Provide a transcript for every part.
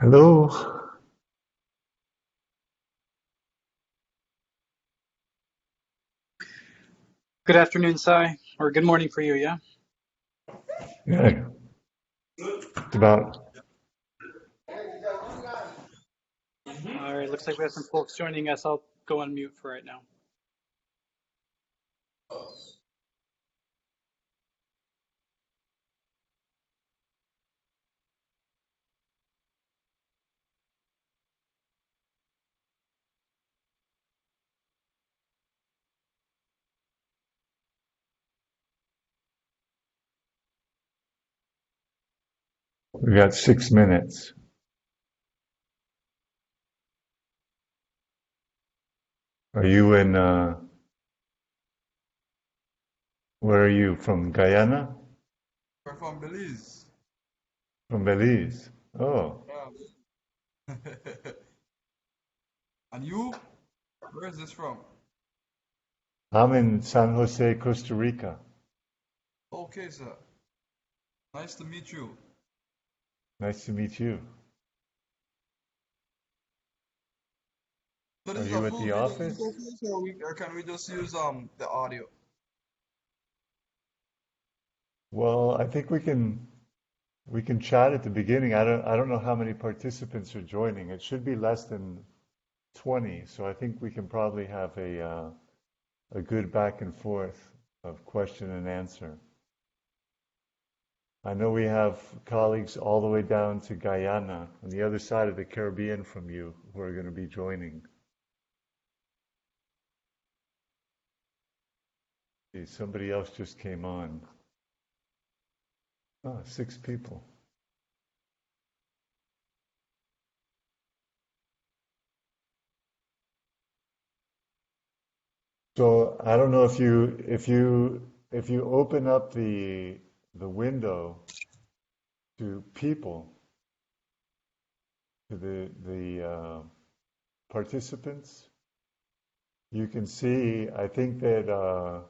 Hello. Good afternoon, Sai, or good morning for you, yeah? Yeah, it's about All right, looks like we have some folks joining us. I'll go on mute for right now. we got 6 minutes. Are you in where are you from? Guyana? We're from Belize. From Belize. Oh, Yeah. And you? Where is this from? I'm in San Jose, Costa Rica. Okay, sir. Nice to meet you. Nice to meet you. So this Are is a you at full the video office? interface, or can we just use the audio? Well, I think we can chat at the beginning. I don't know how many participants are joining. It should be less than 20, so I think we can probably have a good back and forth of question and answer. I know we have colleagues all the way down to Guyana, on the other side of the Caribbean from you, who are going to be joining. Okay, somebody else just came on. Oh, 6 people. So I don't know if you open up the window to people, to the participants, you can see. I think that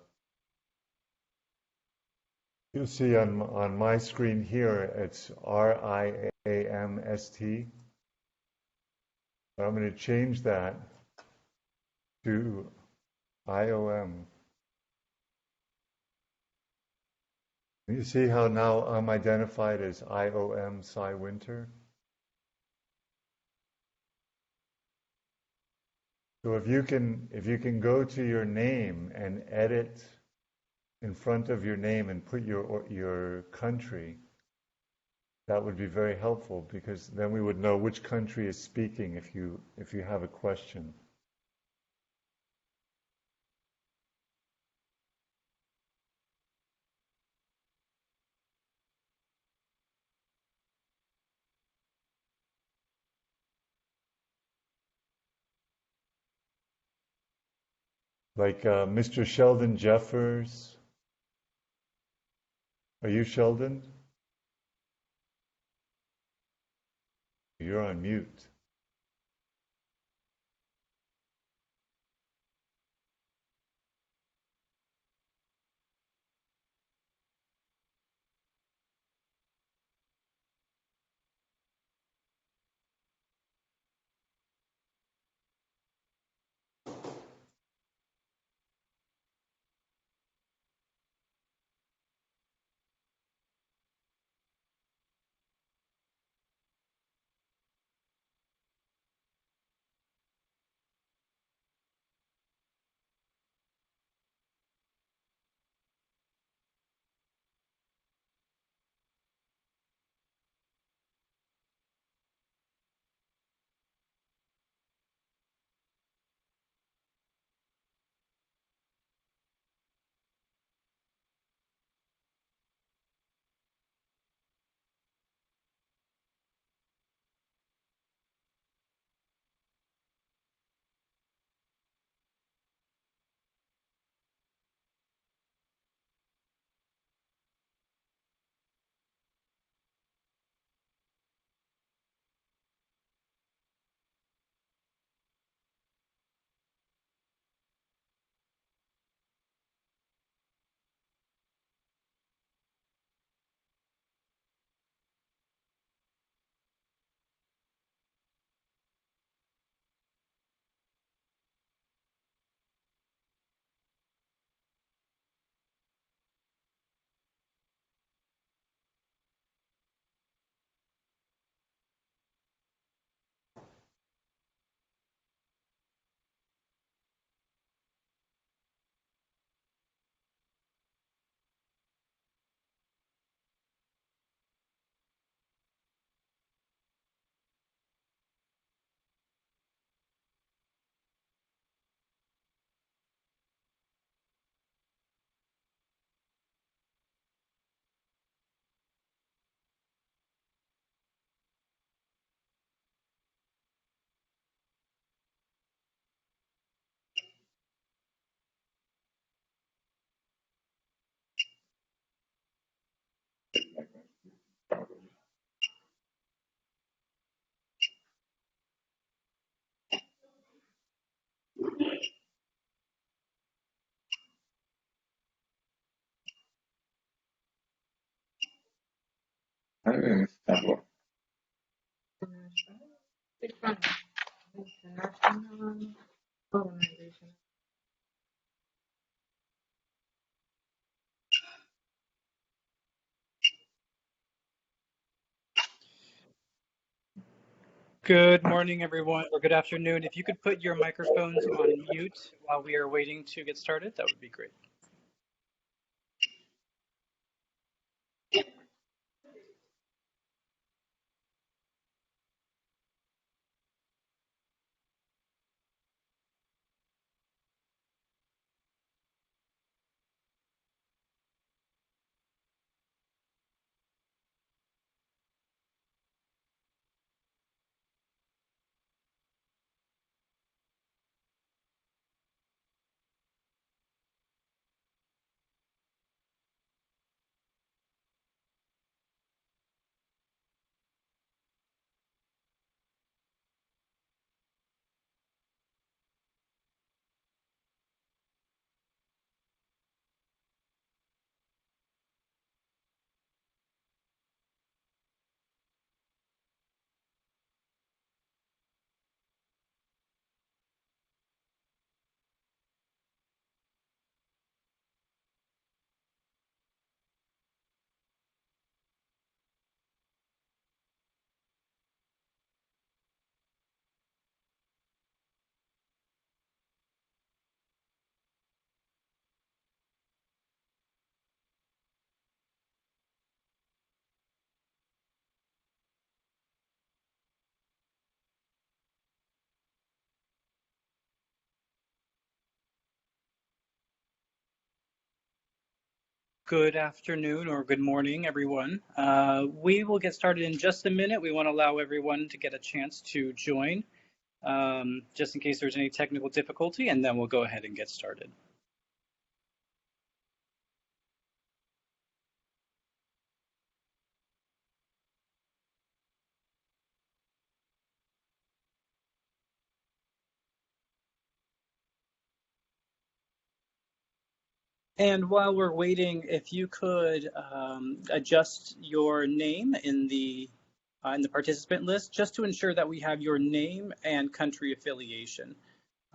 you'll see on my screen here, it's RIAMST. But I'm going to change that to IOM. You see how now I'm identified as IOM Cy Winter? So if you can go to your name and edit in front of your name and put your country, that would be very helpful because then we would know which country is speaking if you have a question. Like Mr. Sheldon Jeffers. Are you Sheldon? You're on mute. International organization. Good morning, everyone, or good afternoon. If you could put your microphones on mute while we are waiting to get started, that would be great. Good afternoon or good morning, everyone. We will get started in just a minute. We want to allow everyone to get a chance to join, just in case there's any technical difficulty, and then we'll go ahead and get started. And while we're waiting, if you could adjust your name in the participant list, just to ensure that we have your name and country affiliation.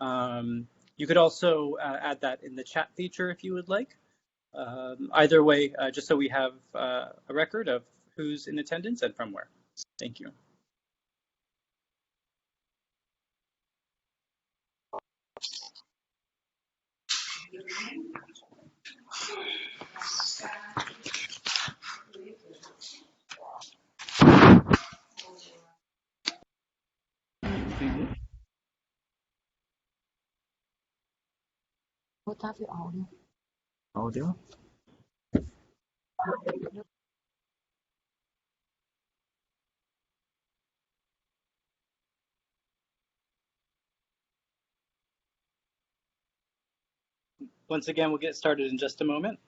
You could also add that in the chat feature if you would like. Either way, just so we have a record of who's in attendance and from where. Thank you. Audio. Once again, we'll get started in just a moment.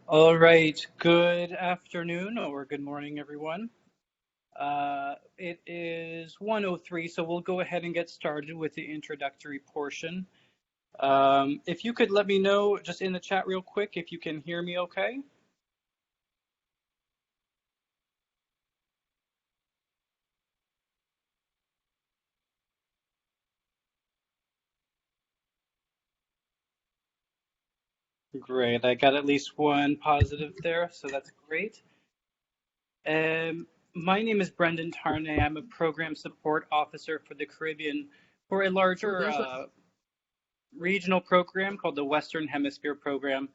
All right, good afternoon or good morning, everyone. It is 1:03, so we'll go ahead and get started with the introductory portion. If you could let me know just in the chat real quick if you can hear me okay. Great, I got at least one positive there, so that's great. My name is Brendan Tarnay. I'm a program support officer for the Caribbean for a larger regional program called the Western Hemisphere Program.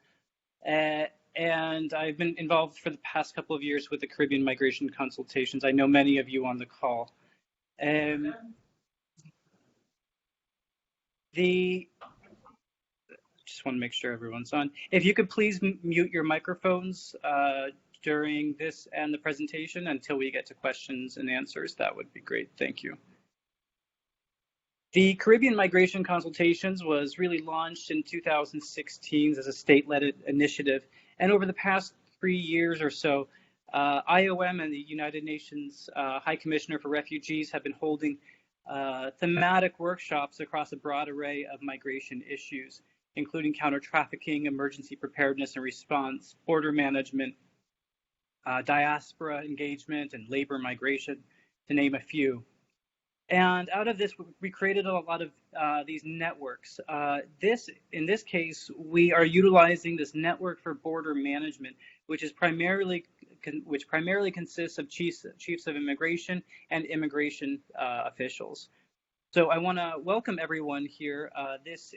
And I've been involved for the past couple of years with the Caribbean Migration Consultations. I know many of you on the call. Just want to make sure everyone's on. If you could please mute your microphones during this and the presentation until we get to questions and answers, that would be great. Thank you. The Caribbean Migration Consultations was really launched in 2016 as a state-led initiative. And over the past 3 years or so, IOM and the United Nations High Commissioner for Refugees have been holding thematic workshops across a broad array of migration issues, including counter-trafficking, emergency preparedness and response, border management, diaspora engagement, and labor migration, to name a few. And out of this, we created a lot of these networks. In this case, we are utilizing this network for border management, which primarily consists of chiefs of immigration and immigration officials. So I want to welcome everyone here. This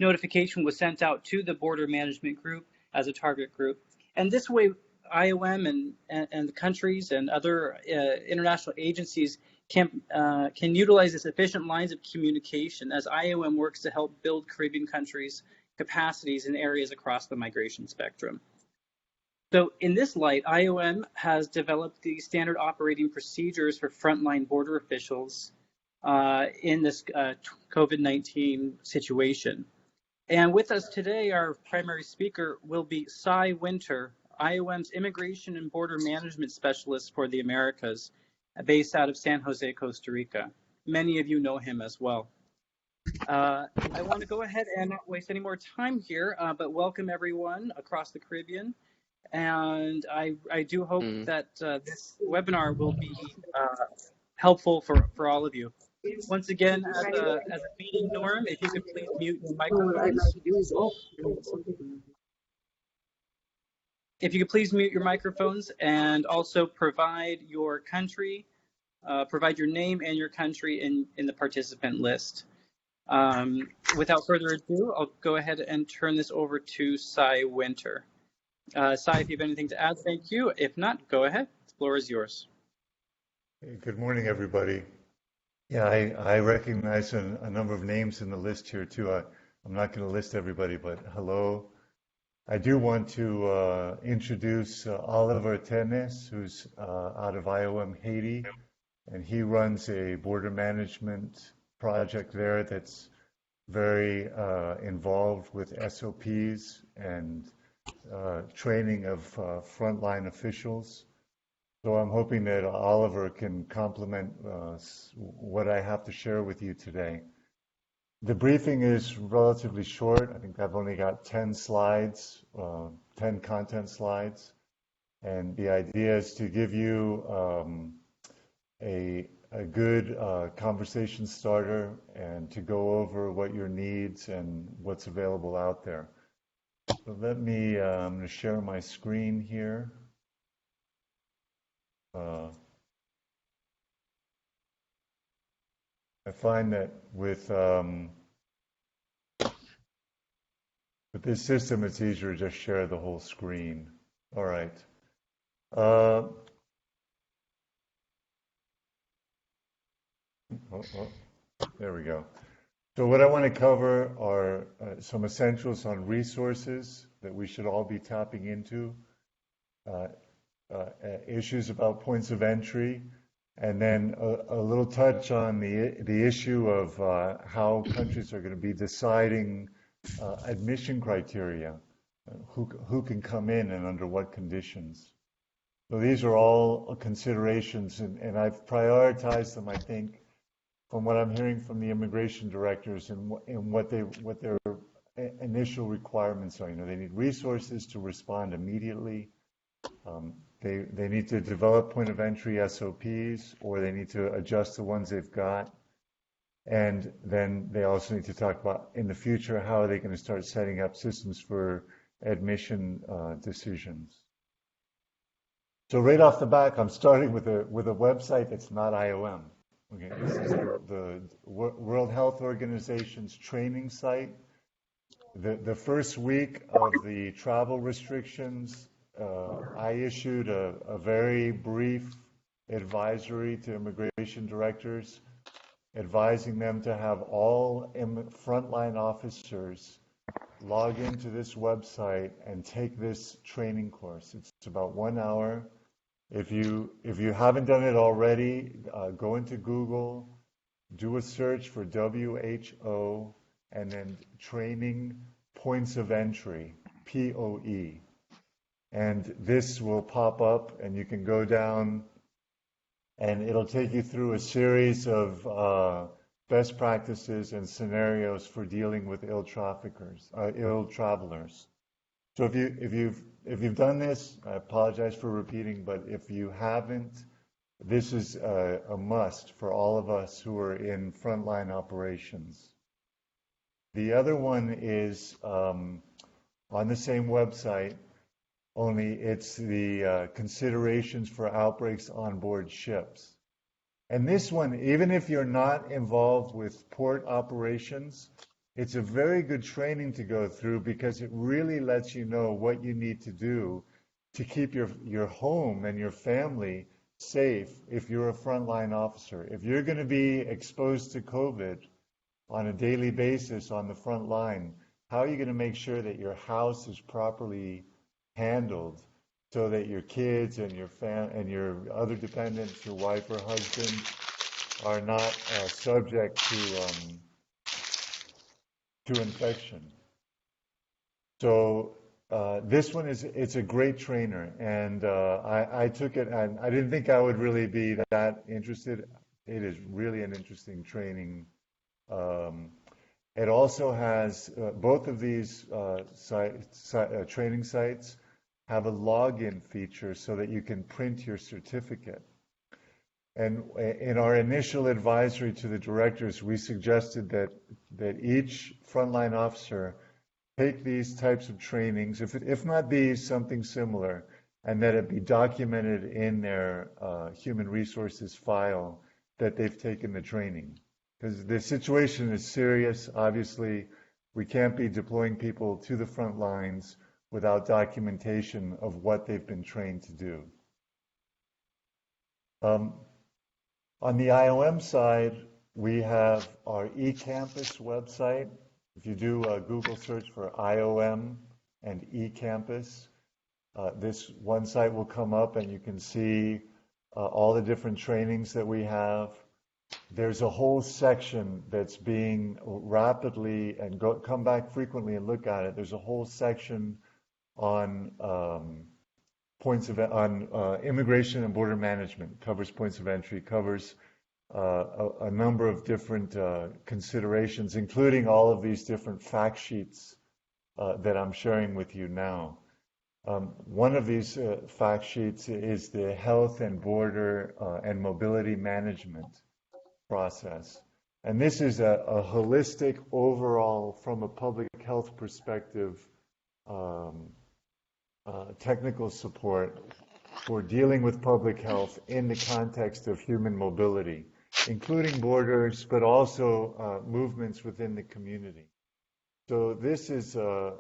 notification was sent out to the border management group as a target group, and this way IOM and the countries and other international agencies can utilize this efficient lines of communication as IOM works to help build Caribbean countries' capacities in areas across the migration spectrum. So in this light, IOM has developed the standard operating procedures for frontline border officials in this COVID-19 situation. And with us today, our primary speaker will be Cy Winter, IOM's Immigration and Border Management Specialist for the Americas, based out of San Jose, Costa Rica. Many of you know him as well. I want to go ahead and not waste any more time here, but welcome everyone across the Caribbean. And I do hope that this webinar will be helpful for all of you. Once again, as a meeting norm, if you could please mute your microphones. If you could please mute your microphones and also provide your country, provide your name and your country in the participant list. Without further ado, I'll go ahead and turn this over to Cy Winter. Cy, if you have anything to add, thank you. If not, go ahead. The floor is yours. Hey, good morning, everybody. Yeah, I recognize a number of names in the list here too. I'm not going to list everybody, but hello. I do want to introduce Oliver Tenes, who's out of IOM Haiti, and he runs a border management project there that's very involved with SOPs and training of frontline officials. So I'm hoping that Oliver can complement what I have to share with you today. The briefing is relatively short. I think I've only got 10 slides, 10 content slides. And the idea is to give you a good conversation starter and to go over what your needs and what's available out there. So let me, I'm going to share my screen here. I find that with this system, it's easier to just share the whole screen. All right. There we go. So what I want to cover are some essentials on resources that we should all be tapping into, issues about points of entry, and then a little touch on the issue of how countries are going to be deciding admission criteria, who can come in and under what conditions. So these are all considerations, and I've prioritized them, I think, from what I'm hearing from the immigration directors and what their initial requirements are. You know, they need resources to respond immediately. They need to develop point of entry SOPs, or they need to adjust the ones they've got. And then they also need to talk about, in the future, how are they going to start setting up systems for admission decisions. So right off the back, I'm starting with a website that's not IOM. Okay, this is the World Health Organization's training site. The first week of the travel restrictions, I issued a very brief advisory to immigration directors, advising them to have all frontline officers log into this website and take this training course. It's about 1 hour. If you haven't done it already, go into Google, do a search for WHO, and then training points of entry, POE. And this will pop up, and you can go down, and it'll take you through a series of best practices and scenarios for dealing with ill travelers. So if you've done this, I apologize for repeating, but if you haven't, this is a must for all of us who are in frontline operations. The other one is on the same website, only it's the considerations for outbreaks on board ships. And this one, even if you're not involved with port operations, it's a very good training to go through because it really lets you know what you need to do to keep your home and your family safe if you're a frontline officer. If you're going to be exposed to COVID on a daily basis on the front line, how are you going to make sure that your house is properly handled so that your kids and your other dependents, your wife or husband, are not subject to infection? So this one it's a great trainer, and I took it, and I didn't think I would really be that interested. It is really an interesting training. It also has both of these training sites have a login feature so that you can print your certificate. And in our initial advisory to the directors, we suggested that each frontline officer take these types of trainings, if not these, something similar, and that it be documented in their human resources file that they've taken the training. Because the situation is serious. Obviously, we can't be deploying people to the front lines without documentation of what they've been trained to do. On the IOM side, we have our eCampus website. If you do a Google search for IOM and eCampus, this one site will come up and you can see all the different trainings that we have. There's a whole section that's being rapidly, and come back frequently and look at it. There's a whole section on immigration and border management, covers points of entry, covers a number of different considerations, including all of these different fact sheets that I'm sharing with you now. One of these fact sheets is the health and border and mobility management process. And this is a holistic overall, from a public health perspective, technical support for dealing with public health in the context of human mobility, including borders, but also movements within the community. So this is a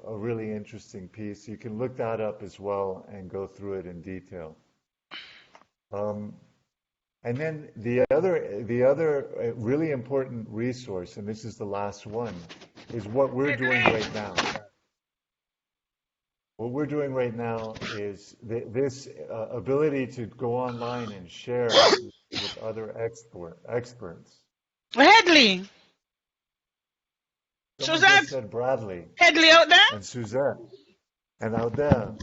really interesting piece. You can look that up as well and go through it in detail. And then the other really important resource, and this is the last one, is what we're doing right now. What we're doing right now is this ability to go online and share with other experts. Headley. Someone Suzette. just said Bradley. Headley out there? And Suzette. And out there.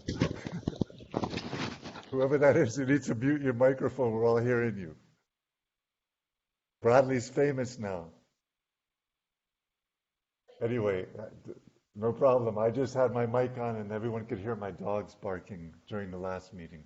Whoever that is, you need to mute your microphone. We're all hearing you. Bradley's famous now. Anyway, no problem. I just had my mic on and everyone could hear my dogs barking during the last meeting.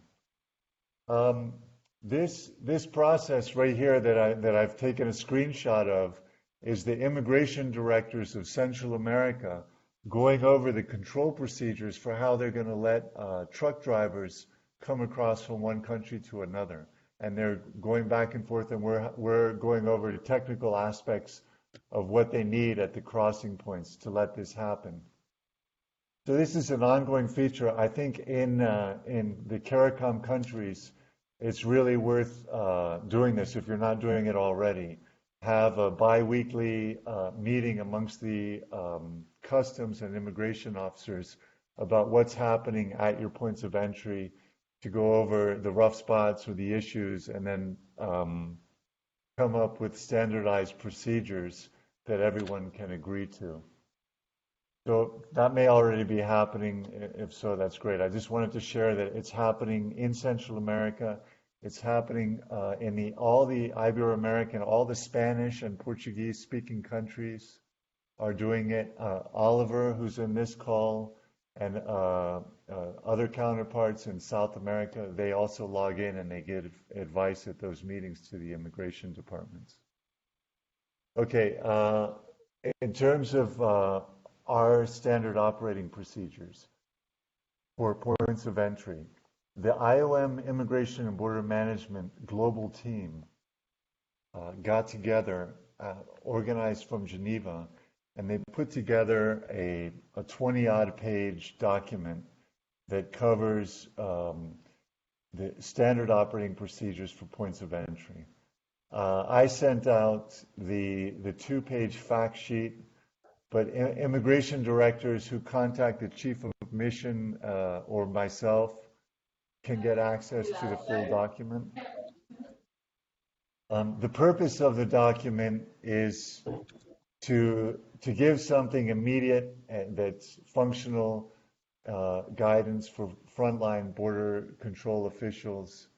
This process right here that I've taken a screenshot of is the immigration directors of Central America going over the control procedures for how they're going to let truck drivers come across from one country to another, and they're going back and forth, and we're going over the technical aspects of what they need at the crossing points to let this happen. So this is an ongoing feature. I think in the CARICOM countries, it's really worth doing this if you're not doing it already. Have a bi-weekly meeting amongst the customs and immigration officers about what's happening at your points of entry, to go over the rough spots or the issues, and then come up with standardized procedures that everyone can agree to. So that may already be happening. If so, that's great. I just wanted to share that it's happening in Central America. It's happening in all the Ibero-American, all the Spanish and Portuguese-speaking countries are doing it. Oliver, who's in this call, and other counterparts in South America, they also log in and they give advice at those meetings to the immigration departments. Okay, in terms of our standard operating procedures for points of entry, the IOM Immigration and Border Management Global Team got together, organized from Geneva, and they put together a 20-odd page document that covers the standard operating procedures for points of entry. I sent out the 2-page fact sheet, but immigration directors who contact the chief of mission or myself can get access to the full document. The purpose of the document is to give something immediate that's functional guidance for frontline border control officials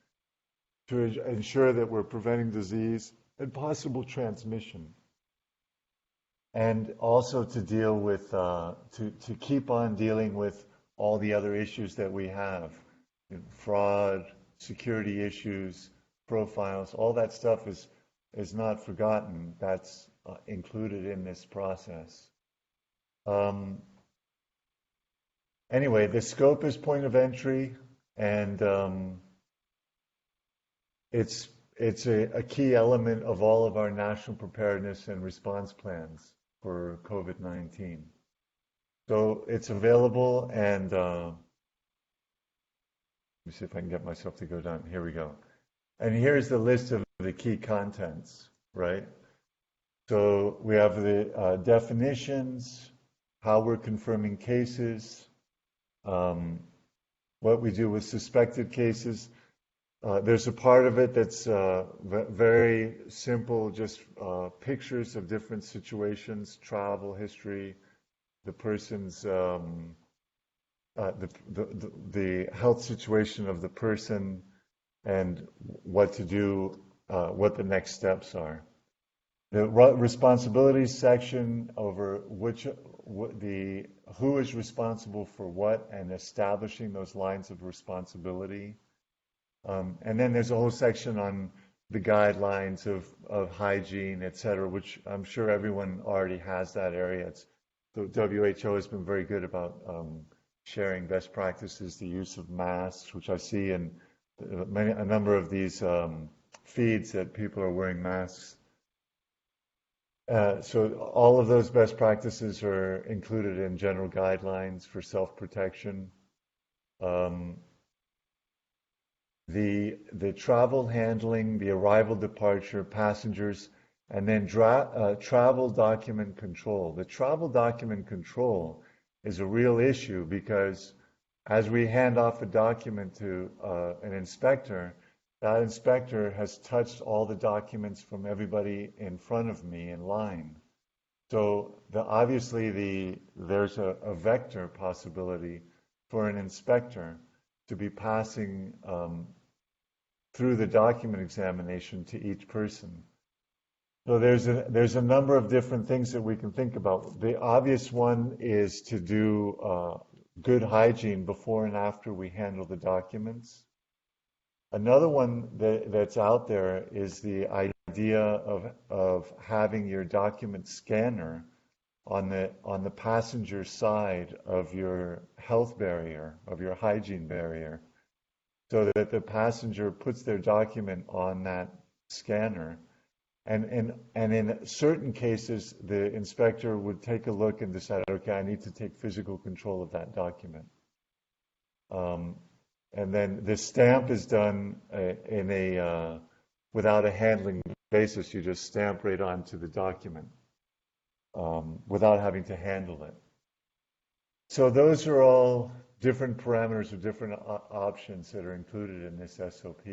to ensure that we're preventing disease and possible transmission, and also to deal with to keep on dealing with all the other issues that we have, fraud, security issues, profiles. All that stuff is not forgotten. That's included in this process. Anyway, the scope is point of entry, and it's a key element of all of our national preparedness and response plans for COVID-19. So it's available, and let me see if I can get myself to go down. Here we go. And here's the list of the key contents, right? So we have the definitions, how we're confirming cases, what we do with suspected cases. There's a part of it that's very simple, just pictures of different situations, travel history, the person's the health situation of the person, and what to do, what the next steps are. The responsibilities section over who is responsible for what, and establishing those lines of responsibility. And then there's a whole section on the guidelines of hygiene, et cetera, which I'm sure everyone already has that area. The WHO has been very good about sharing best practices, the use of masks, which I see in a number of these feeds that people are wearing masks. So all of those best practices are included in general guidelines for self-protection. The travel handling, the arrival, departure, passengers, and then travel document control. The travel document control is a real issue because as we hand off a document to an inspector, that inspector has touched all the documents from everybody in front of me in line. So obviously there's a vector possibility for an inspector to be passing through the document examination to each person. So there's a number of different things that we can think about. The obvious one is to do good hygiene before and after we handle the documents. Another one that's out there is the idea of having your document scanner on the passenger side of your health barrier, of your hygiene barrier. so that the passenger puts their document on that scanner. And in certain cases, the inspector would take a look and decide, okay, I need to take physical control of that document. And then the stamp is done without a handling basis. You just stamp right onto the document without having to handle it. So those are all different parameters or different options that are included in this SOP.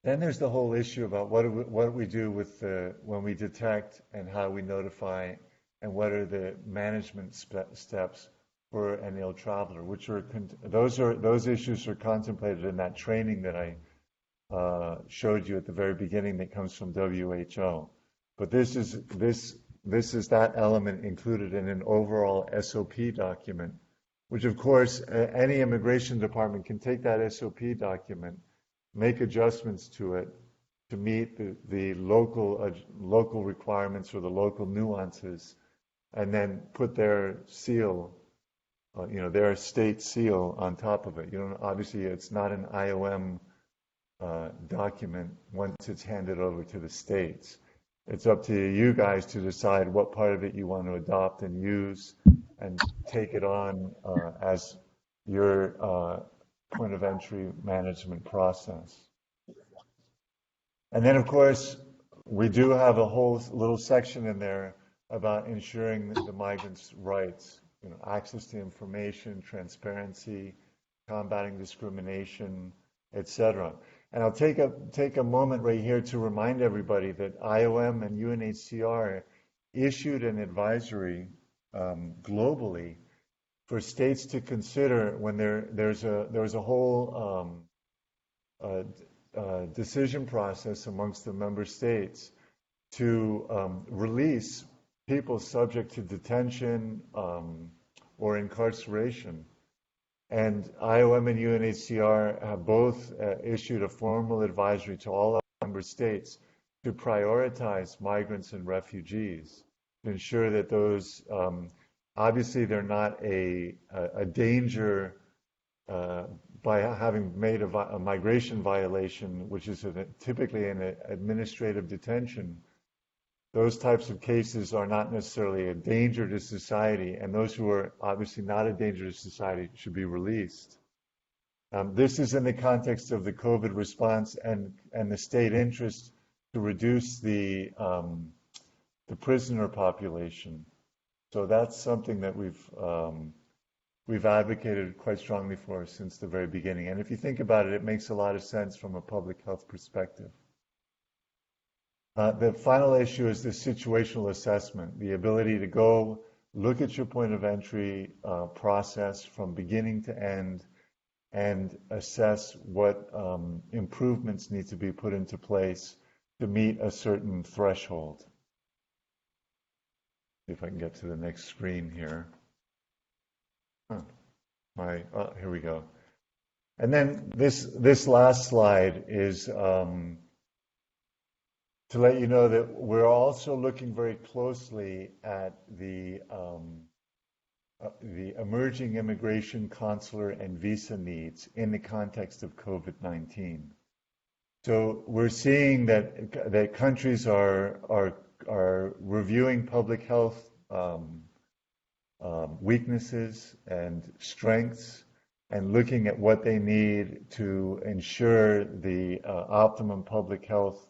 Then there's the whole issue about what we do with when we detect and how we notify, and what are the management steps for an ill traveler, which are those issues are contemplated in that training that I showed you at the very beginning that comes from WHO. But this is that element included in an overall SOP document, which of course any immigration department can take that SOP document, make adjustments to it to meet the local requirements or the local nuances, and then put their seal, their state seal on top of it. Obviously it's not an IOM document once it's handed over to the states. It's up to you guys to decide what part of it you want to adopt and use and take it on as your point of entry management process. And then, of course, we do have a whole little section in there about ensuring the migrants' rights, access to information, transparency, combating discrimination, etc. And I'll take a moment right here to remind everybody that IOM and UNHCR issued an advisory globally for states to consider when there's a whole decision process amongst the member states to release people subject to detention or incarceration. And IOM and UNHCR have both issued a formal advisory to all member states to prioritize migrants and refugees, to ensure that those, obviously they're not a danger by having made a migration violation, which is typically an administrative detention. Those types of cases are not necessarily a danger to society, and those who are obviously not a danger to society should be released. This is in the context of the COVID response and the state interest to reduce the prisoner population. So that's something that we've advocated quite strongly for since the very beginning. And if you think about it, it makes a lot of sense from a public health perspective. The final issue is the situational assessment, the ability to go look at your point of entry process from beginning to end and assess what improvements need to be put into place to meet a certain threshold. See if I can get to the next screen here. Here we go. And then this last slide is to let you know that we're also looking very closely at the emerging immigration, consular, and visa needs in the context of COVID-19. So we're seeing that countries are reviewing public health weaknesses and strengths, and looking at what they need to ensure the optimum public health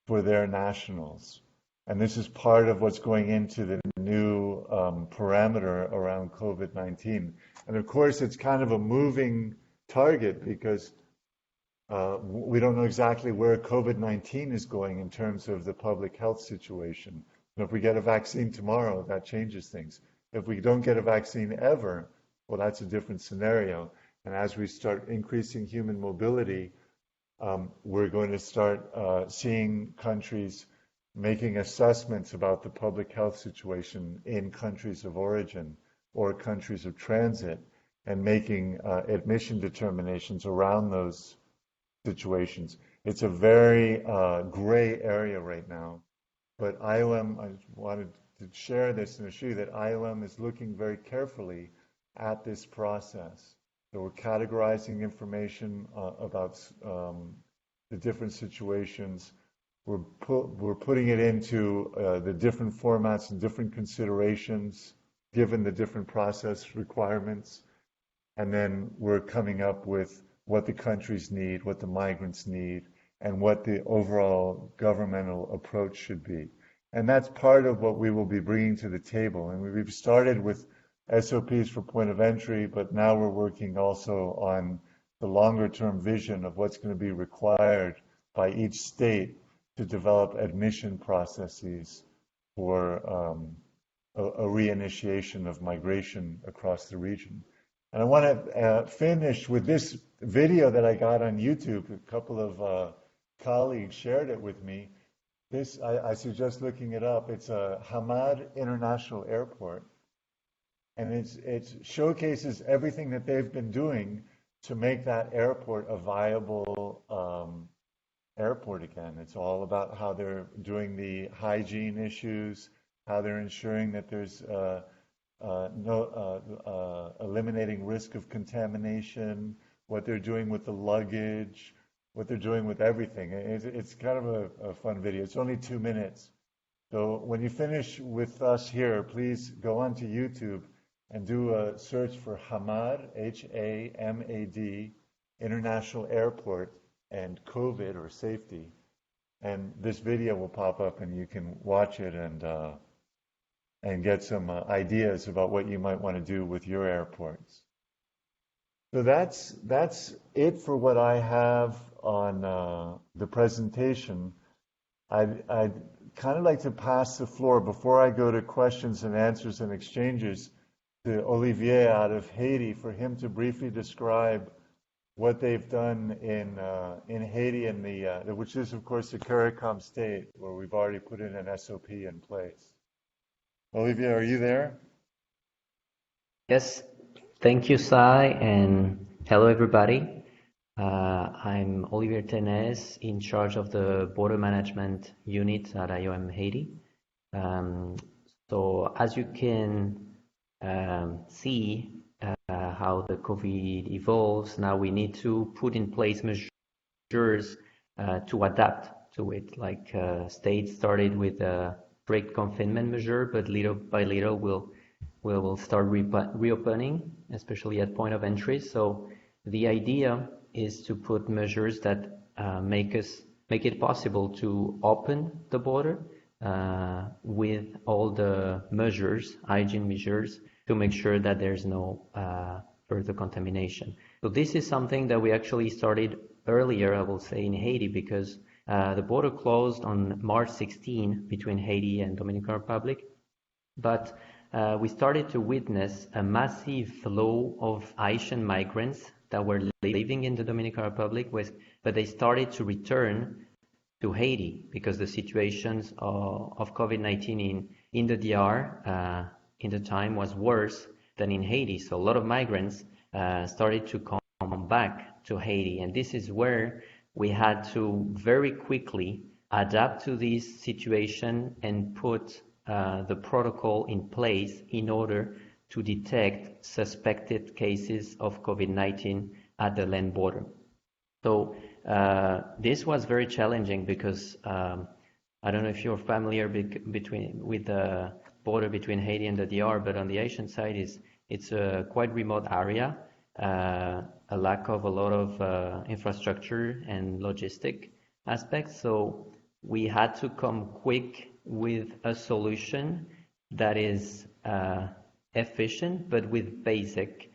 for their nationals. And this is part of what's going into the new parameter around COVID-19. And of course, it's kind of a moving target because we don't know exactly where COVID-19 is going in terms of the public health situation. And if we get a vaccine tomorrow, that changes things. If we don't get a vaccine ever, well, that's a different scenario. And as we start increasing human mobility, we're going to start seeing countries making assessments about the public health situation in countries of origin or countries of transit, and making admission determinations around those situations. It's a very gray area right now, but IOM, I wanted to share this and assure you that IOM is looking very carefully at this process So we're categorizing information about the different situations. We're putting it into the different formats and different considerations given the different process requirements. And then we're coming up with what the countries need, what the migrants need, and what the overall governmental approach should be. And that's part of what we will be bringing to the table. And we've started with SOPs for point of entry, but now we're working also on the longer term vision of what's going to be required by each state to develop admission processes for a reinitiation of migration across the region. And I want to finish with this video that I got on YouTube. A couple of colleagues shared it with me. This, I suggest looking it up. It's a Hamad International Airport. And it showcases everything that they've been doing to make that airport a viable airport again. It's all about how they're doing the hygiene issues, how they're ensuring that there's eliminating risk of contamination, what they're doing with the luggage, what they're doing with everything. It's kind of a fun video. It's only 2 minutes. So when you finish with us here, please go onto YouTube and do a search for Hamad, Hamad, International Airport, and COVID or safety. And this video will pop up and you can watch it and get some ideas about what you might want to do with your airports. So that's it for what I have on the presentation. I'd kind of like to pass the floor before I go to questions and answers and exchanges to Olivier out of Haiti for him to briefly describe what they've done in Haiti and which is of course the CARICOM state where we've already put in an SOP in place. Olivier, are you there? Yes, thank you, Sai, and hello, everybody. I'm Olivier Tenez, in charge of the border management unit at IOM Haiti. So as you can see how the COVID evolves, now we need to put in place measures to adapt to it. Like states started with a strict confinement measure, but little by little we'll start reopening, especially at point of entry. So the idea is to put measures that make it possible to open the border with all the measures, hygiene measures, to make sure that there's no further contamination. So this is something that we actually started earlier, I will say, in Haiti, because the border closed on March 16 between Haiti and Dominican Republic, but we started to witness a massive flow of Haitian migrants that were living in the Dominican Republic, but they started to return to Haiti because the situations of COVID-19 in the DR in the time was worse than in Haiti. So a lot of migrants started to come back to Haiti. And this is where we had to very quickly adapt to this situation and put the protocol in place in order to detect suspected cases of COVID-19 at the land border. So this was very challenging because I don't know if you're familiar with the border between Haiti and the DR, but on the Haitian side it's a quite remote area, a lack of a lot of infrastructure and logistic aspects. So we had to come quick with a solution that is efficient, but with basic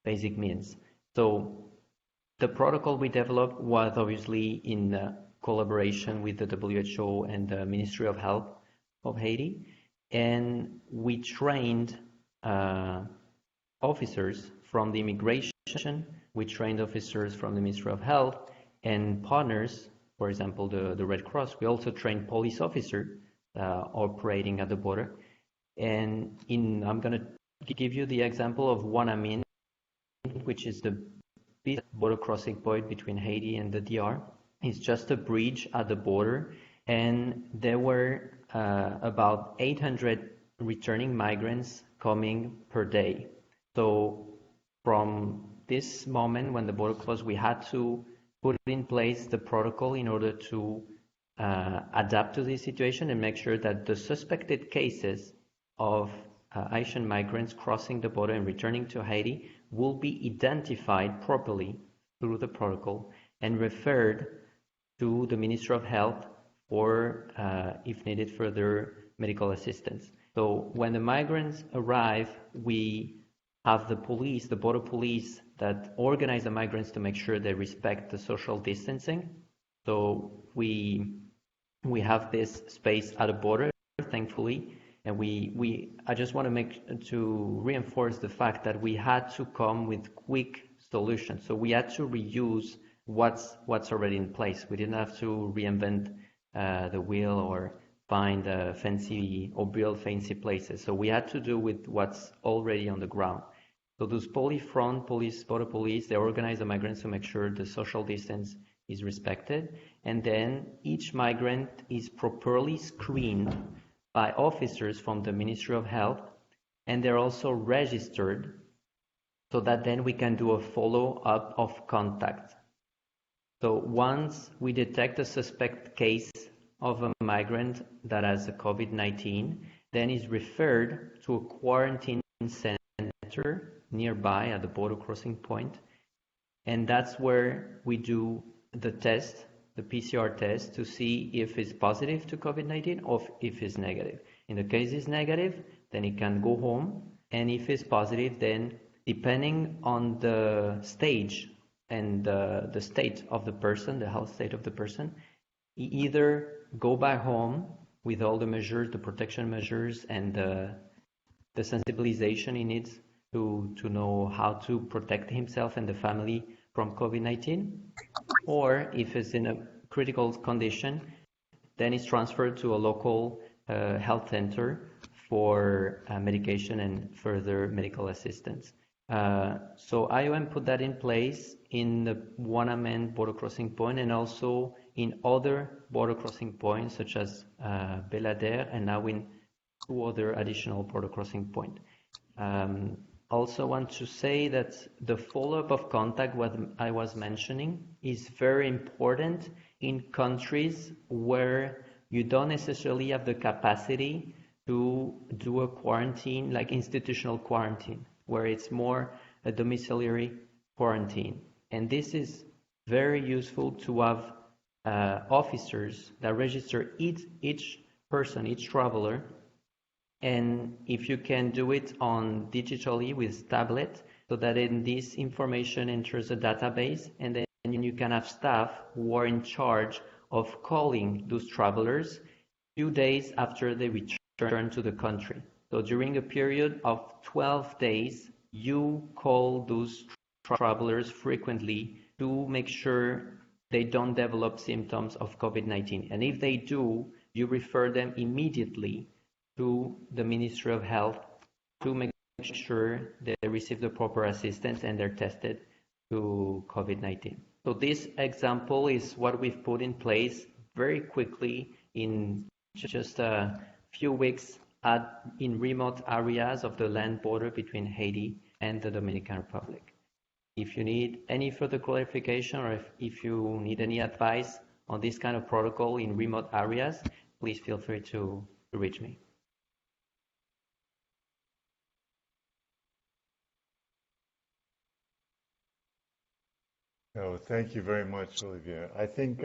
means. So the protocol we developed was obviously in collaboration with the WHO and the Ministry of Health of Haiti, and we trained officers from the immigration, we trained officers from the Ministry of Health, and partners, for example, the Red Cross. We also trained police officers operating at the border. And I'm going to give you the example of Guanamin, which is the biggest border crossing point between Haiti and the DR. It's just a bridge at the border, and there were about 800 returning migrants coming per day. So from this moment when the border closed, we had to put in place the protocol in order to adapt to this situation and make sure that the suspected cases of Haitian migrants crossing the border and returning to Haiti will be identified properly through the protocol and referred to the Ministry of Health for, if needed, further medical assistance. So when the migrants arrive, we have the police, the border police, that organize the migrants to make sure they respect the social distancing. So we have this space at the border, thankfully, and I just want to reinforce the fact that we had to come with quick solutions. So we had to reuse what's already in place. We didn't have to reinvent the wheel or find fancy or build fancy places. So we had to do with what's already on the ground. So those polyfront police, border police, they organize the migrants to make sure the social distance is respected. And then each migrant is properly screened by officers from the Ministry of Health, and they're also registered so that then we can do a follow-up of contact. So once we detect a suspect case of a migrant that has a COVID-19, then is referred to a quarantine center nearby at the border crossing point. And that's where we do the test, the PCR test, to see if it's positive to COVID-19 or if it's negative. In the case it's negative, then he can go home. And if it's positive, then depending on the stage and the state of the person, the health state of the person, he either go back home with all the measures, the protection measures, and the sensibilization he needs to know how to protect himself and the family from COVID-19, or if it's in a critical condition, then it's transferred to a local health center for medication and further medical assistance. So IOM put that in place in the Wannerman border crossing point and also in other border crossing points such as Belader and now in 2 other additional border crossing points. Also want to say that the follow-up of contact, what I was mentioning, is very important in countries where you don't necessarily have the capacity to do a quarantine, like institutional quarantine, where it's more a domiciliary quarantine. And this is very useful to have officers that register each person, each traveler. And if you can do it on digitally with tablet, so that in this information enters a database, and then you can have staff who are in charge of calling those travelers few days after they return to the country. So during a period of 12 days, you call those travelers frequently to make sure they don't develop symptoms of COVID-19. And if they do, you refer them immediately to the Ministry of Health to make sure they receive the proper assistance and they're tested to COVID-19. So this example is what we've put in place very quickly in just a few weeks in remote areas of the land border between Haiti and the Dominican Republic. If you need any further clarification or if you need any advice on this kind of protocol in remote areas, please feel free to reach me. No, thank you very much, Olivier. I think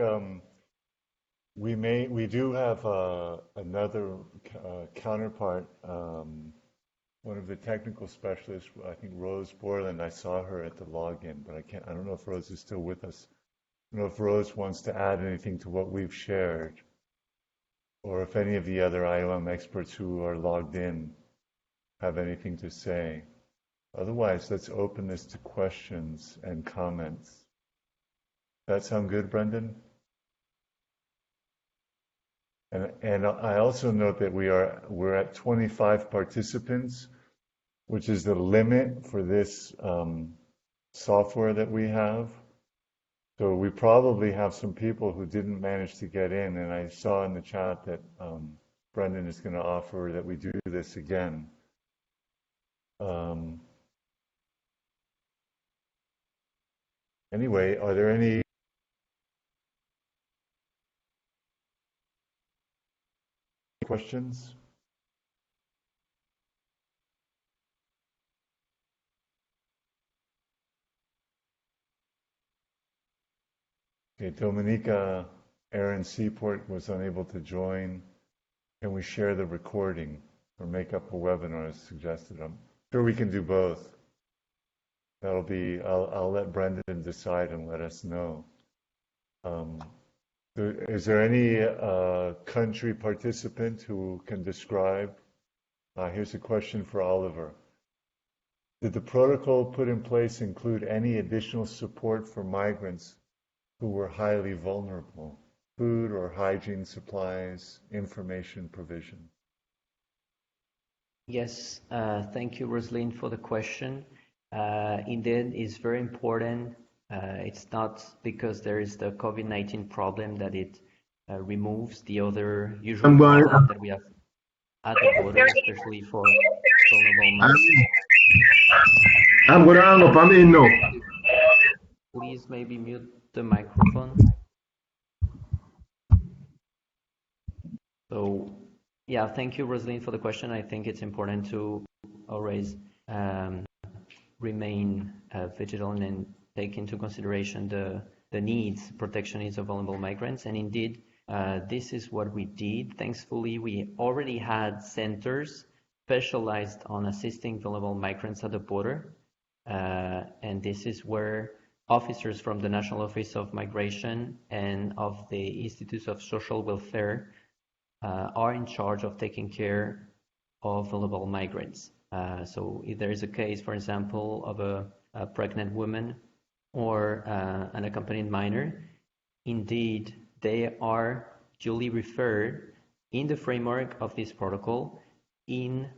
we do have another counterpart, one of the technical specialists, I think Rose Borland. I saw her at the login, but I don't know if Rose is still with us. I don't know if Rose wants to add anything to what we've shared, or if any of the other IOM experts who are logged in have anything to say. Otherwise, let's open this to questions and comments. That sound good, Brendan? And I also note that we're at 25 participants, which is the limit for this software that we have. So we probably have some people who didn't manage to get in, and I saw in the chat that Brendan is going to offer that we do this again. Anyway, are there any questions? Okay, Dominica Aaron Seaport was unable to join. Can we share the recording or make up a webinar as suggested? I'm sure we can do both. That'll be, I'll let Brendan decide and let us know. Is there any country participant who can describe? Here's a question for Oliver. Did the protocol put in place include any additional support for migrants who were highly vulnerable? Food or hygiene supplies, information provision? Yes, thank you, Rosalind, for the question. Indeed, it's very important. It's not because there is the COVID-19 problem that it removes the other usual problem that we have at the border, especially for vulnerable migrants. Please maybe mute the microphone. So, yeah, thank you, Rosalind, for the question. I think it's important to always remain vigilant and take into consideration the needs, protection needs of vulnerable migrants. And indeed, this is what we did. Thankfully, we already had centers specialized on assisting vulnerable migrants at the border. And this is where officers from the National Office of Migration and of the Institutes of Social Welfare are in charge of taking care of vulnerable migrants. So if there is a case, for example, of a pregnant woman or an accompanied minor, indeed, they are duly referred in the framework of this protocol in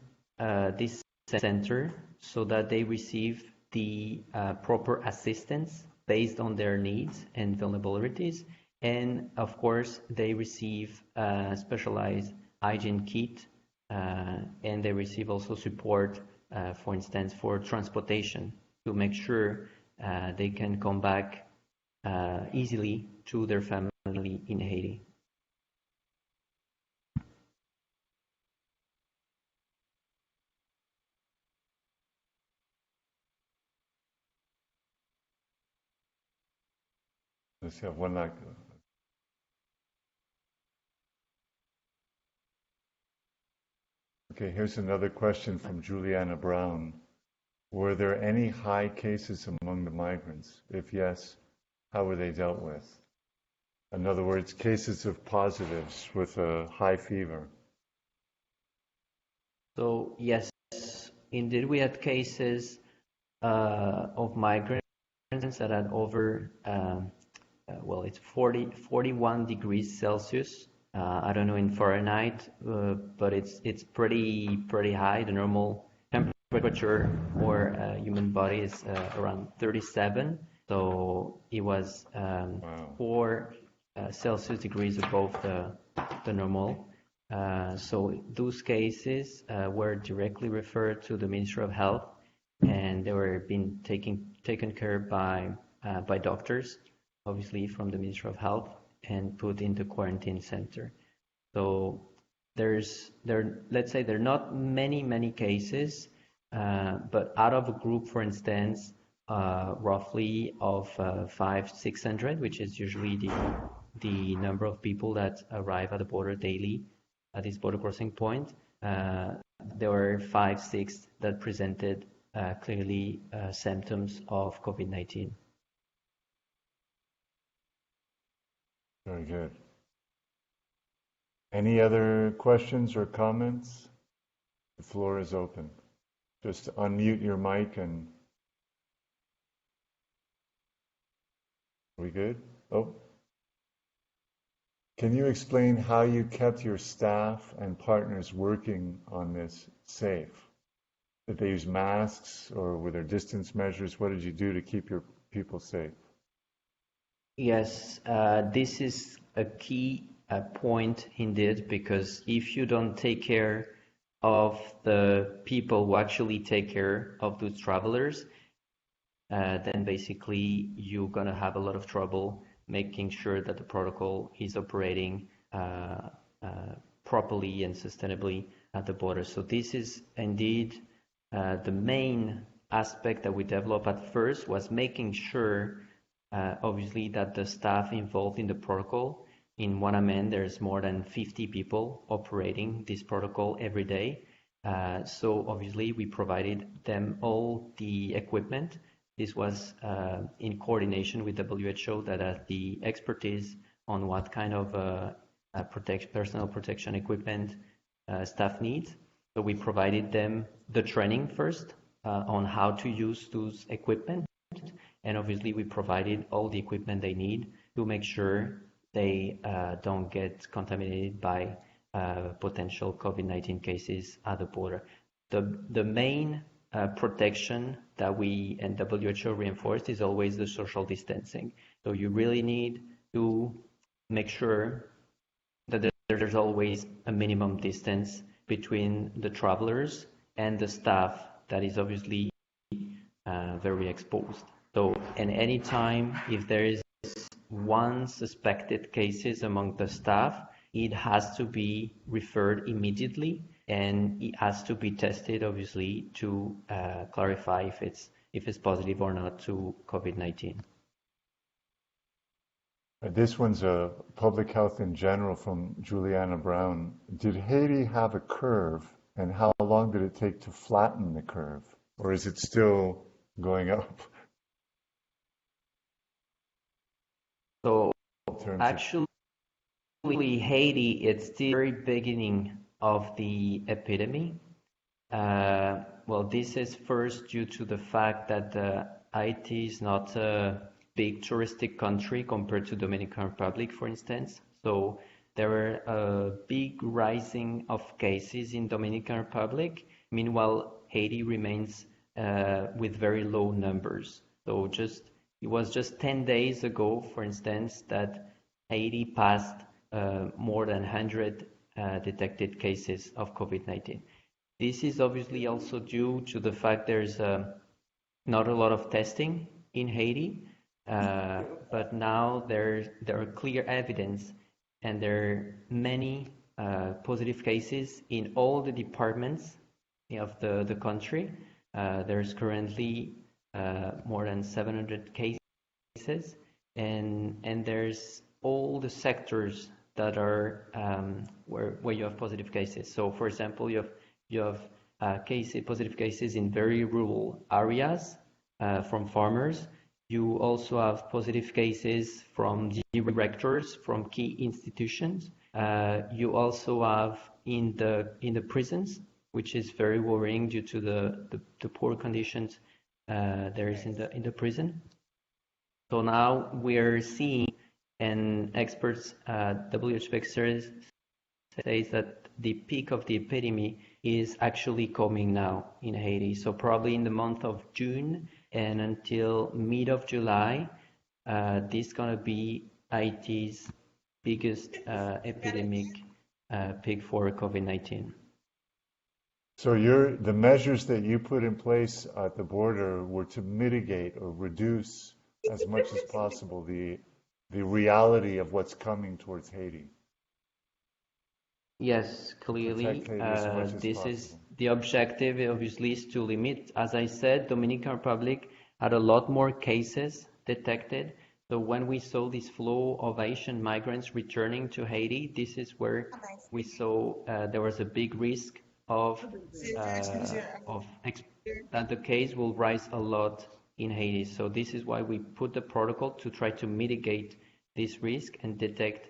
this center so that they receive the proper assistance based on their needs and vulnerabilities. And of course, they receive a specialized hygiene kit and they receive also support, for instance, for transportation to make sure they can come back easily to their family in Haiti. Let's have one like. Okay, here's another question from Juliana Brown. Were there any high cases among the migrants? If yes, how were they dealt with? In other words, cases of positives with a high fever. So yes, indeed, we had cases of migrants that had over, well, it's 41 degrees Celsius. I don't know in Fahrenheit, but it's pretty high. The normal temperature for a human body is around 37. So it was 4 Celsius degrees above the normal. So those cases were directly referred to the Ministry of Health, and they were being taken care by doctors, obviously from the Ministry of Health, and put into quarantine center. So let's say there are not many cases, but out of a group, for instance, roughly of 500-600, which is usually the number of people that arrive at the border daily at this border crossing point, there were 5-6 that presented clearly symptoms of COVID-19. Very good. Any other questions or comments? The floor is open. Just unmute your mic and... Are we good? Oh. Can you explain how you kept your staff and partners working on this safe? Did they use masks or were there distance measures? What did you do to keep your people safe? Yes, this is a key point indeed, because if you don't take care of the people who actually take care of those travelers, then basically you're going to have a lot of trouble making sure that the protocol is operating properly and sustainably at the border. So this is indeed the main aspect that we developed at first, was making sure, obviously, that the staff involved in the protocol, in Wanamen, there's more than 50 people operating this protocol every day. So obviously we provided them all the equipment. This was in coordination with WHO, that has the expertise on what kind of personal protection equipment staff needs. So we provided them the training first on how to use those equipment, and obviously we provided all the equipment they need to make sure they don't get contaminated by potential COVID-19 cases at the border. The main protection that we and WHO reinforced is always the social distancing. So you really need to make sure that there's always a minimum distance between the travelers and the staff that is obviously very exposed. So, and any time if there is one suspected cases among the staff, it has to be referred immediately, and it has to be tested, obviously, to clarify if it's positive or not to COVID-19. This one's a public health in general from Juliana Brown. Did Haiti have a curve, and how long did it take to flatten the curve? Or is it still going up? So actually, Haiti, it's the very beginning of the epidemic. Well, this is first due to the fact that Haiti is not a big touristic country compared to Dominican Republic, for instance. So there were a big rising of cases in Dominican Republic. Meanwhile, Haiti remains with very low numbers. So it was just 10 days ago, for instance, that Haiti passed more than 100 detected cases of COVID-19. This is obviously also due to the fact there's not a lot of testing in Haiti, but now there are clear evidence, and there are many positive cases in all the departments of the country. There's currently more than 700 cases, and there's all the sectors that are where you have positive cases. So, for example, you have positive cases in very rural areas from farmers. You also have positive cases from directors from key institutions. You also have in the prisons, which is very worrying due to the poor conditions there is in the prison. So now we're seeing, and experts, WHO experts says that the peak of the epidemic is actually coming now in Haiti. So probably in the month of June and until mid of July, this is going to be Haiti's biggest epidemic peak for COVID-19. So the measures that you put in place at the border were to mitigate or reduce as much as possible the reality of what's coming towards Haiti. Yes, clearly, this is the objective, obviously, is to limit. As I said, Dominican Republic had a lot more cases detected. So when we saw this flow of Haitian migrants returning to Haiti, this is where we saw there was a big risk of that the case will rise a lot in Haiti. So this is why we put the protocol to try to mitigate this risk and detect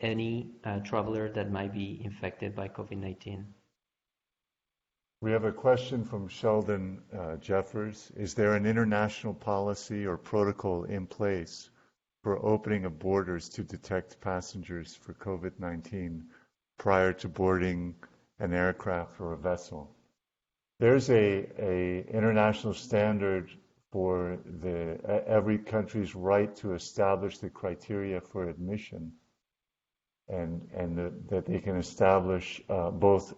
any traveler that might be infected by COVID-19. We have a question from Sheldon Jeffers. Is there an international policy or protocol in place for opening of borders to detect passengers for COVID-19 prior to boarding an aircraft or a vessel? There's a international standard for every country's right to establish the criteria for admission, and that they can establish both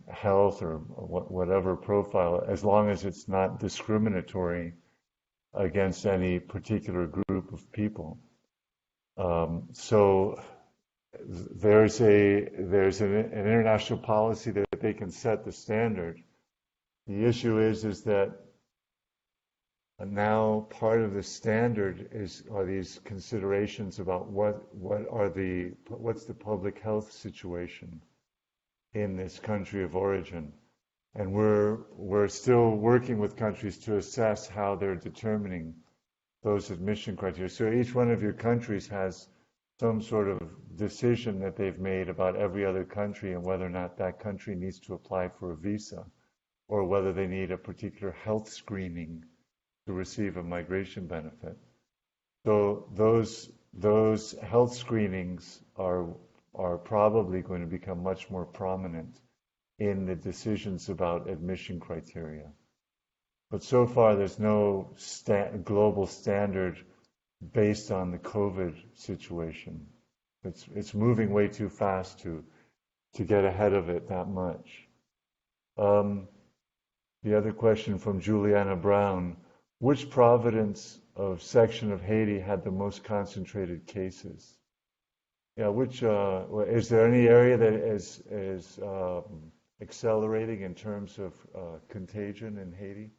health or whatever profile, as long as it's not discriminatory against any particular group of people. So there's an international policy that they can set the standard. The issue is that now part of the standard are these considerations about what's the public health situation in this country of origin. And we're still working with countries to assess how they're determining those admission criteria. So each one of your countries has some sort of decision that they've made about every other country and whether or not that country needs to apply for a visa or whether they need a particular health screening to receive a migration benefit. So those health screenings are probably going to become much more prominent in the decisions about admission criteria. But so far, there's no global standard based on the COVID situation. It's moving way too fast to get ahead of it that much. The other question from Juliana Brown: which province of section of Haiti had the most concentrated cases? Yeah, is there any area that is accelerating in terms of contagion in Haiti?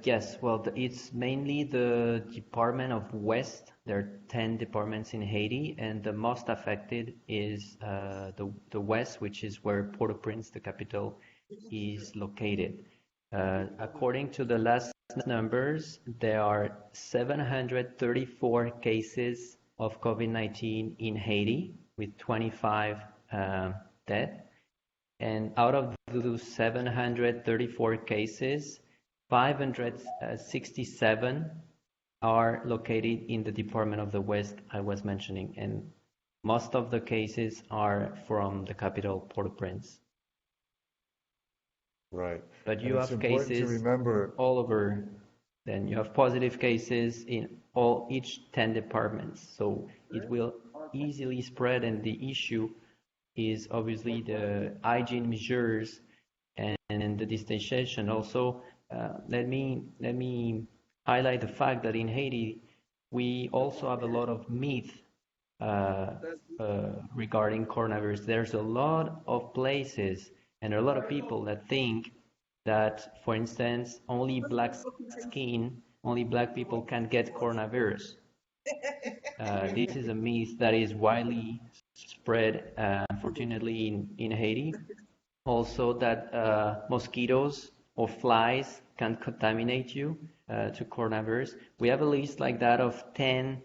Yes, well, it's mainly the Department of West. There are 10 departments in Haiti, and the most affected is the West, which is where Port-au-Prince, the capital, is located. According to the last numbers, there are 734 cases of COVID-19 in Haiti, with 25 dead. And out of those 734 cases, 567 are located in the Department of the West I was mentioning, and most of the cases are from the capital, Port-au-Prince. Right. But you have cases all over. Then you have positive cases in each 10 departments. So it will easily spread, and the issue is obviously the hygiene measures and the distanciation. Also, let me highlight the fact that in Haiti we also have a lot of myth regarding coronavirus. There's a lot of places and a lot of people that think that, for instance, only black people can get coronavirus. This is a myth that is widely spread, unfortunately, in Haiti. Also, that mosquitoes or flies can contaminate you to coronavirus. We have a list like that of 10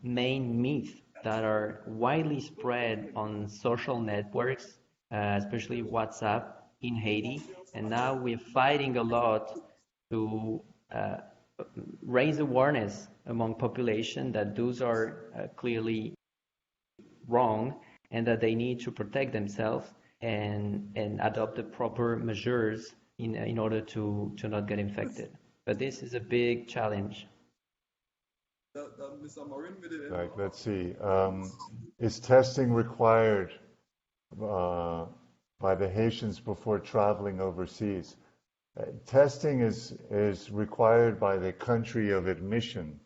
main myths that are widely spread on social networks, especially WhatsApp in Haiti. And now we're fighting a lot to raise awareness among population that those are clearly wrong and that they need to protect themselves and adopt the proper measures in order to not get infected. But this is a big challenge. Right, let's see. Is testing required by the Haitians before traveling overseas? Testing is required by the country of admission.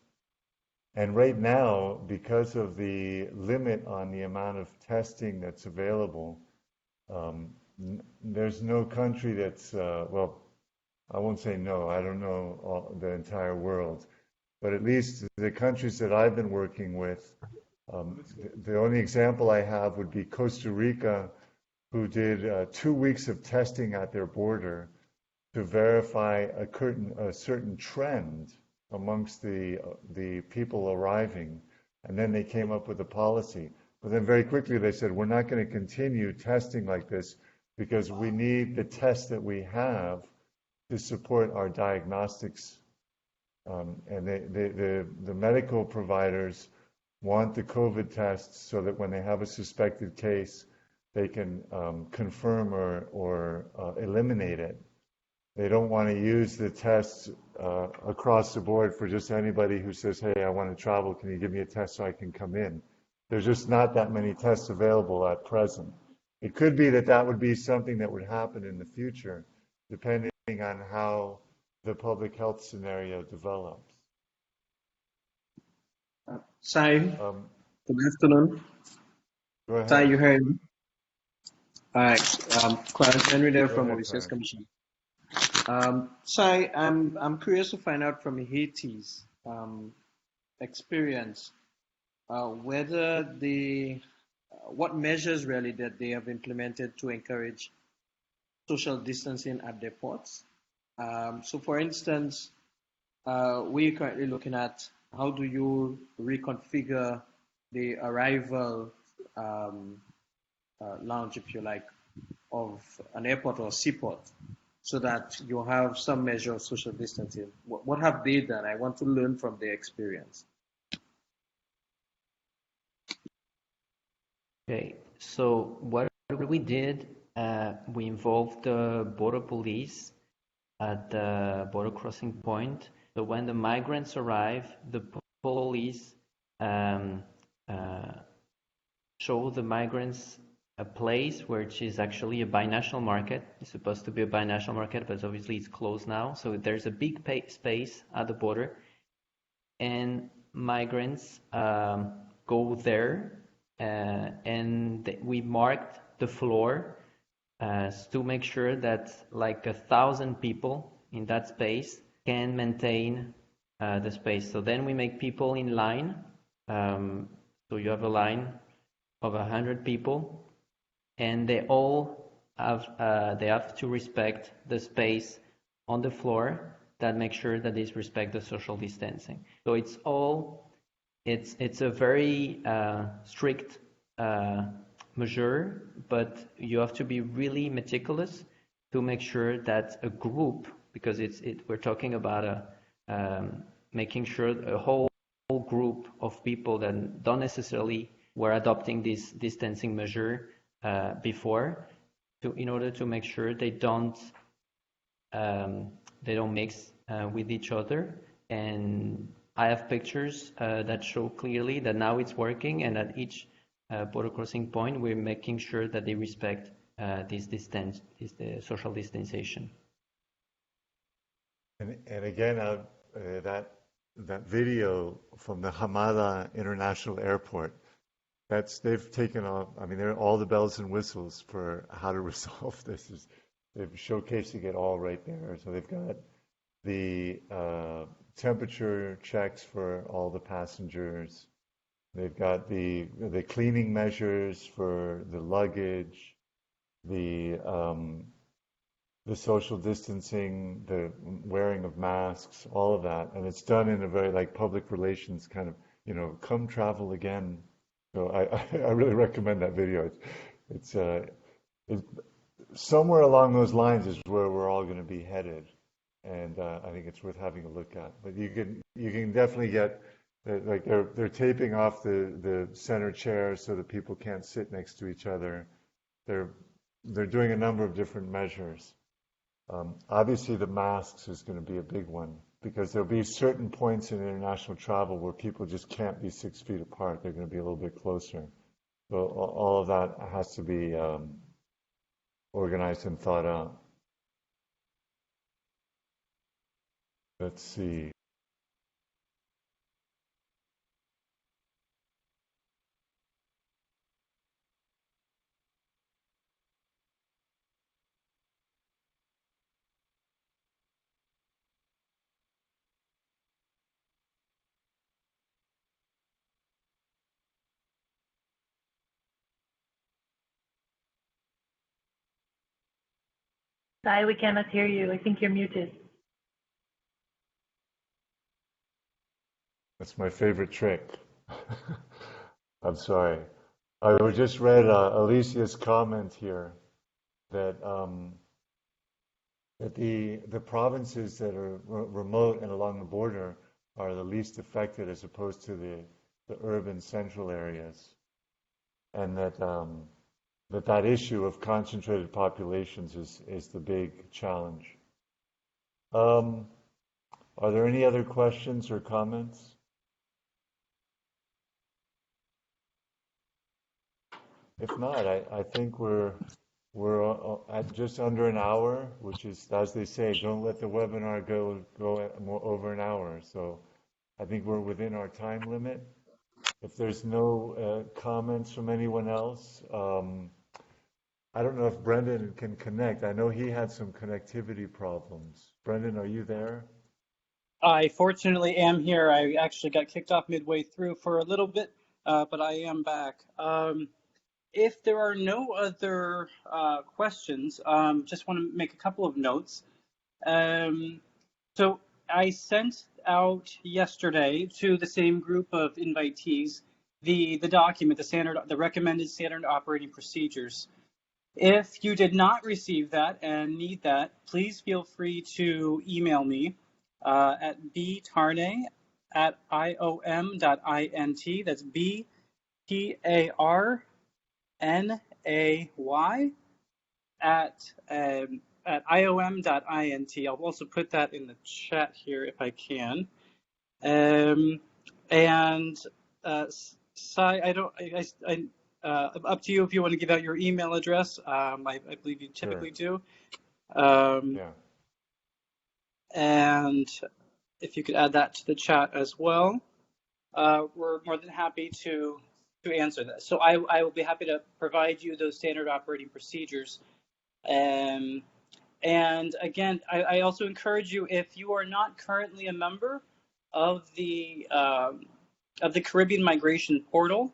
And right now, because of the limit on the amount of testing that's available, there's no country that's, well, I won't say no, I don't know the entire world, but at least the countries that I've been working with, the only example I have would be Costa Rica, who did 2 weeks of testing at their border to verify a certain trend amongst the people arriving, and then they came up with a policy. But then very quickly they said, we're not going to continue testing like this because we need the tests that we have to support our diagnostics. And the medical providers want the COVID tests so that when they have a suspected case, they can confirm or eliminate it. They don't want to use the tests across the board for just anybody who says, hey, I want to travel, can you give me a test so I can come in? There's just not that many tests available at present. It could be that would be something that would happen in the future, depending on how the public health scenario develops. Sai, Um, good afternoon. Go Sai, ahead. you heard me? All right. Clarence Henry there Go from ahead, Mauritius Clarence. Commission. Sai, I'm curious to find out from Haiti's experience whether what measures really that they have implemented to encourage social distancing at their ports. So, for instance, we're currently looking at how do you reconfigure the arrival lounge, if you like, of an airport or seaport so that you have some measure of social distancing. What have they done? I want to learn from their experience. Okay, so what we did, we involved the border police at the border crossing point. So when the migrants arrive, the police um, show the migrants a place which is actually a binational market. It's supposed to be a binational market, but obviously it's closed now. So there's a big space at the border, and migrants go there, and we marked the floor to make sure that like 1,000 people in that space can maintain the space. So then we make people in line. So you have a line of 100 people, and they all have to respect the space on the floor that makes sure that they respect the social distancing. So it's a very strict measure, but you have to be really meticulous to make sure that a group, because we're talking about making sure a whole group of people that don't necessarily were adopting this distancing measure before, in order to make sure they don't mix with each other. And I have pictures that show clearly that now it's working, and at each border crossing point, we're making sure that they respect this social distanciation. And again, that video from the Hamada International Airport, they've taken off. I mean, they're all the bells and whistles for how to resolve this. They're showcasing it all right there. So they've got the temperature checks for all the passengers. They've got the cleaning measures for the luggage, the social distancing, the wearing of masks, all of that, and it's done in a very like public relations kind of, come travel again. So I really recommend that video. It's somewhere along those lines is where we're all going to be headed, and I think it's worth having a look at. But you can definitely get like they're taping off the center chairs so that people can't sit next to each other. They're doing a number of different measures. Obviously, the masks is going to be a big one because there'll be certain points in international travel where people just can't be 6 feet apart. They're going to be a little bit closer. So all of that has to be organized and thought out. Let's see. Sai, we cannot hear you. I think you're muted. That's my favorite trick. I'm sorry. I just read Alicia's comment here that the provinces that are remote and along the border are the least affected as opposed to the urban central areas, and that issue of concentrated populations is the big challenge. Are there any other questions or comments? If not, I think we're we're at just under an hour, which is, as they say, don't let the webinar go over an hour. So I think we're within our time limit. If there's no comments from anyone else, I don't know if Brendan can connect. I know he had some connectivity problems. Brendan, are you there? I fortunately am here. I actually got kicked off midway through for a little bit, but I am back. If there are no other questions, just want to make a couple of notes. So I sent out yesterday to the same group of invitees the document, the recommended standard operating procedures. If you did not receive that and need that, please feel free to email me at btarnay@iom.int. That's BTARNAY at iom.int. I'll also put that in the chat here if I can. Up to you if you want to give out your email address. I believe you typically do. Yeah. And if you could add that to the chat as well, we're more than happy to answer that. So I will be happy to provide you those standard operating procedures. And again, I also encourage you, if you are not currently a member of the Caribbean Migration Portal,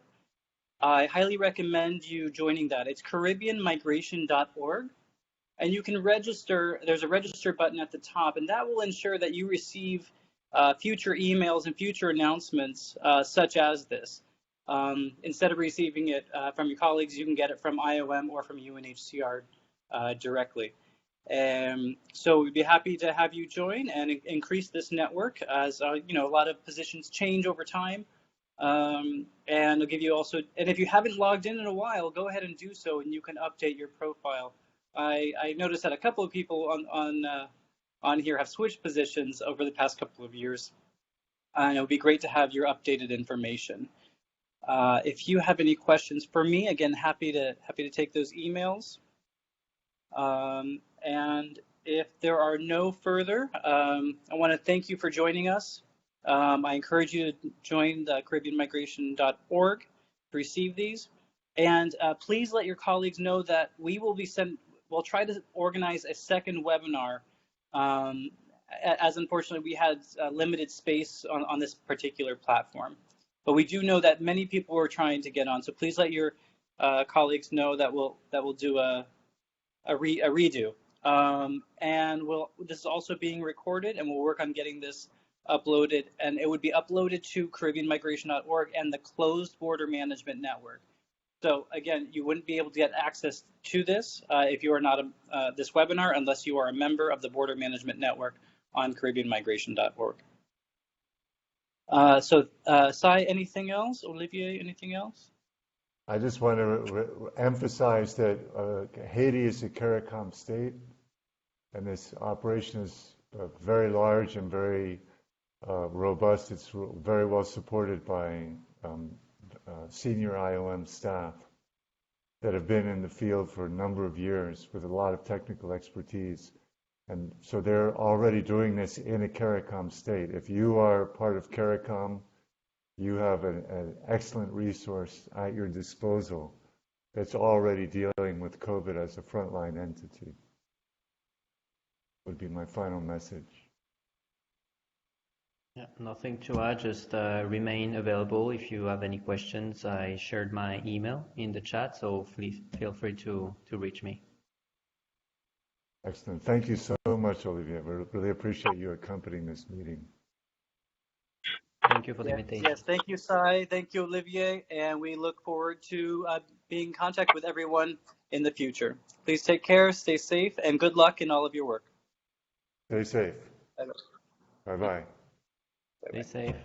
I highly recommend you joining that. It's caribbeanmigration.org, and you can register. There's a register button at the top, and that will ensure that you receive future emails and future announcements such as this. Instead of receiving it from your colleagues, you can get it from IOM or from UNHCR directly. So we'd be happy to have you join and increase this network as a lot of positions change over time. And I'll give you also, and if you haven't logged in a while, go ahead and do so, and you can update your profile. I noticed that a couple of people on here have switched positions over the past couple of years, and it would be great to have your updated information. If you have any questions for me, again, happy to take those emails. And if there are no further, I want to thank you for joining us. I encourage you to join the caribbeanmigration.org to receive these. And please let your colleagues know that we'll try to organize a second webinar, as unfortunately we had limited space on this particular platform. But we do know that many people are trying to get on, so please let your colleagues know that we'll do a redo. And this is also being recorded, and we'll work on getting this uploaded, and it would be uploaded to caribbeanmigration.org and the Closed Border Management Network. So again, you wouldn't be able to get access to this if you are not this webinar unless you are a member of the Border Management Network on caribbeanmigration.org. Sai, anything else? Olivier, anything else? I just want to emphasize that Haiti is a CARICOM state, and this operation is very large and very robust. It's very well supported by senior IOM staff that have been in the field for a number of years with a lot of technical expertise. And so they're already doing this in a CARICOM state. If you are part of CARICOM, you have an excellent resource at your disposal that's already dealing with COVID as a frontline entity. Would be my final message. Yeah, nothing to add, just remain available if you have any questions. I shared my email in the chat, so please feel free to reach me. Excellent. Thank you so much, Olivier. We really appreciate you accompanying this meeting. Thank you for the invitation. Yes, thank you, Sai. Thank you, Olivier. And we look forward to being in contact with everyone in the future. Please take care, stay safe, and good luck in all of your work. Stay safe. Bye-bye. Bye-bye. Stay safe.